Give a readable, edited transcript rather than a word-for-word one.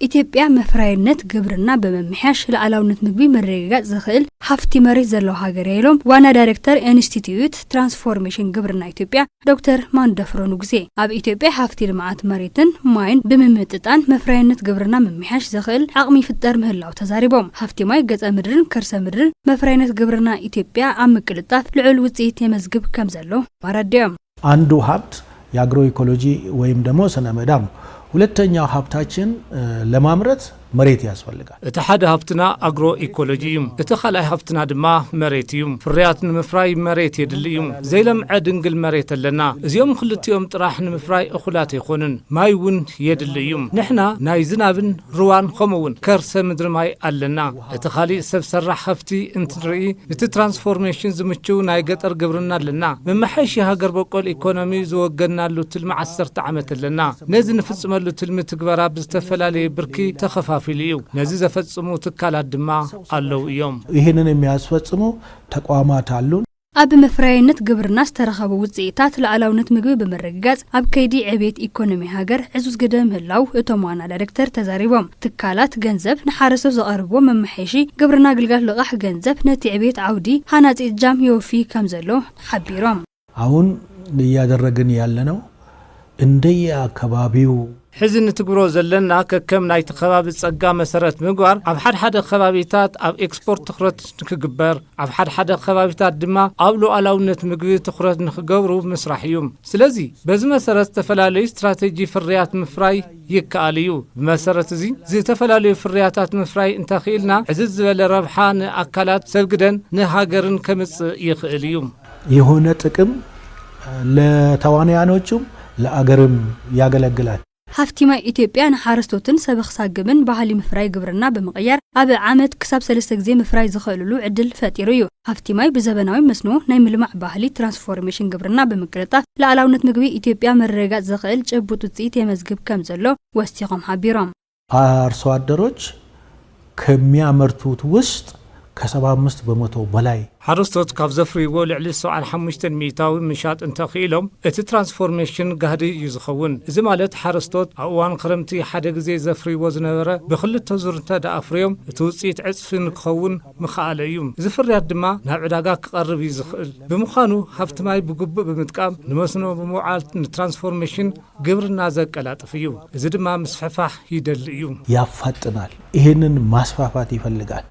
ኢትዮጵያ መፍራይነት ግብርና በመምሕያሽ ለዓላውነት ምግቢ መረጋጋጽ ዝኽእል ሃፍቲ መሬት ዘለው ሀገር ያይሎም ዋና ዳይሬክተር ኢንስቲትዩት ትራንስፎርሜሽን ግብርና ኢትዮጵያ ዶክተር ማንደፍሮ ንጉሴ ኣብ ኢትዮጵያ ሃፍቲ ልማዓት መሬትን ማይን ብምምጥጣን መፍራይነት ግብርና መምሕያሽ ዝኽእል ዓቕሚ ይፍጠር ምህላው ተዛሪቦም ሃፍቲ ማይ ገጸ ምድርን ከርሰ ምድርን መፍራይነት ግብርና ኢትዮጵያ ኣብ ምቅልጣፍ ልዑል ውጽኢት የመዝግብ ከም ዘሎ ማረድዮም አንዱ ሀብት የአግሮ ኢኮሎጂ ወይም ደግሞ ስነ ምህዳር ነው። ሁለተኛው ሀብታችን ለማምረት መሬት ያስፈልጋል። እተሓደ ሀብትና አግሮ ኢኮሎጂዩም እተኻላይ ሀብትና ድማ መሬትዩም ፍርያትን ምፍራይ መሬት የድልዩም ዘይለምዐ ድንግል መሬት ኣለና እዚኦም ክልቲኦም ጥራሕ ንምፍራይ እኹላት ይኾኑን ማይውን የድልዩም ንሕና ናይ ዝናብን ሩዋን ከምኡውን ከርሰ ምድሪ ማይ ኣለና እተኻሊእ ሰብ ሰራሕ ሀብቲ እንትንርኢ እቲ ትራንስፎርሜሽን ዝምችው ናይ ገጠር ግብርና ኣለና መምሕያሽ ሃገር በቆል ኢኮኖሚ ዝወገናሉ ትልሚ 10 ዓመት ኣለና ነዚ ንፍጽመሉ ትልሚ ትግበራ ብዝተፈላለየ ብርኪ ተኸፋ ፊልዩ ነዚ ዘፈጽሙ ትካላት ድማ አለው እዮም ይሄንን የሚያስፈጽሙ ተቋማት አሉ ኣብ መፍራይነት ግብርና ዝተረኸቡ ውጽኢታት ለዓላውነት ምግቢ በመረጋጋጽ ኣብ ከይዲ ዕቤት ኢኮኖሚ ሃገር ዕዙዝ ግደ ምህላው እቶም ዋና ዳይሬክተር ተዛሪቦም ትካላት ገንዘብ ንሓረስቶት ዘቐርቦ መምሕያሺ ግብርና ግልጋሎት ልቓሕ ገንዘብ ነቲ ዕቤት ዓውዲ ሃናጺ ጃም ይወፊ ከም ዘሎ ሓቢሮም አሁን እያደረግን ያለነው እንደየ አካባቢው ሕዝን ትግብሮ ዘለና ከከም ናይ ተኸባቢ ጸጋ መሰረት ምግባር ኣብ ሓደ ከባቢታት ኣብ ኤክስፖርት ትኹረት ንክግበር ኣብ ሓደ ከባቢታት ድማ ኣብ ሉዓላውነት ምግቢ ትኹረት ንክገብሩ ምስራሕ እዩ ስለዚ በዚ መሰረት ተፈላለዩ ስትራቴጂ ፍርያት ምፍራይ ይከኣል እዩ ብመሰረት እዚ ዝተፈላለዩ ፍርያታት ምፍራይ እንተኽኢልና ዕዝዝ ዝበለ ረብሓ ንኣካላት ሰብግደን ንሃገርን ከምጽእ ይኽእል እዩ የሆነ ጥቅም ለተዋንያኖቹም ለአገርም ያገለግላል ሃፍቲማ ኢትዮጵያ ንሓረስቶትን ሰብኽሳግምን ባህሊ ምፍራይ ግብርና በመቀየር ኣብ ዓመት ክሳብ 3 ግዜ ምፍራይ ዝኽእልሉ ዕድል ፈጢሩ እዩ ሃፍቲማይ ብዘበናዊ መስኖ ናይ ምልማዕ ባህሊ ትራንስፎርሜሽን ግብርና በመቅለጣፍ ለዓላውነት ምግቢ ኢትዮጵያ መረጋጋጽ ዝኽእል ጭቡጥ ውጽኢት የመዝግብ ከም ዘሎ ወስቲቖም ሓቢሮም አርሶ አደሮች ከሚያመርቱት ውስጥ ከ75 በመቶ በላይ ሓረስቶት ካብ ዘፍርይዎ ልዕሊ 75 ሚእታዊ ምሻጥ እንተኽኢሎም እቲ ትራንስፎርሜሽን ጋህዲ እዩ ዝኸውን እዚ ማለት ሓረስቶት ኣብ እዋን ክረምቲ ሓደ ግዜ ዘፍርይዎ ዝነበረ ብክልተ ዙር እንተደኣፍርዮም እቲ ውጽኢት ዕጽፊ ንክኸውን ምኽኣለ እዩ እዚ ፍርያት ድማ ናብ ዕዳጋ ክቐርብ እዩ ዝኽእል ብምዃኑ ሃብቲ ማይ ብግቡእ ብምጥቃም ንመስኖ ብምውዓል ንትራንስፎርሜሽን ግብርና ዘቀላጥፍ እዩ እዚ ድማ ምስፍሕፋሕ ይደሊ እዩ ያፋጥናል ይህንን ማስፋፋት ይፈልጋል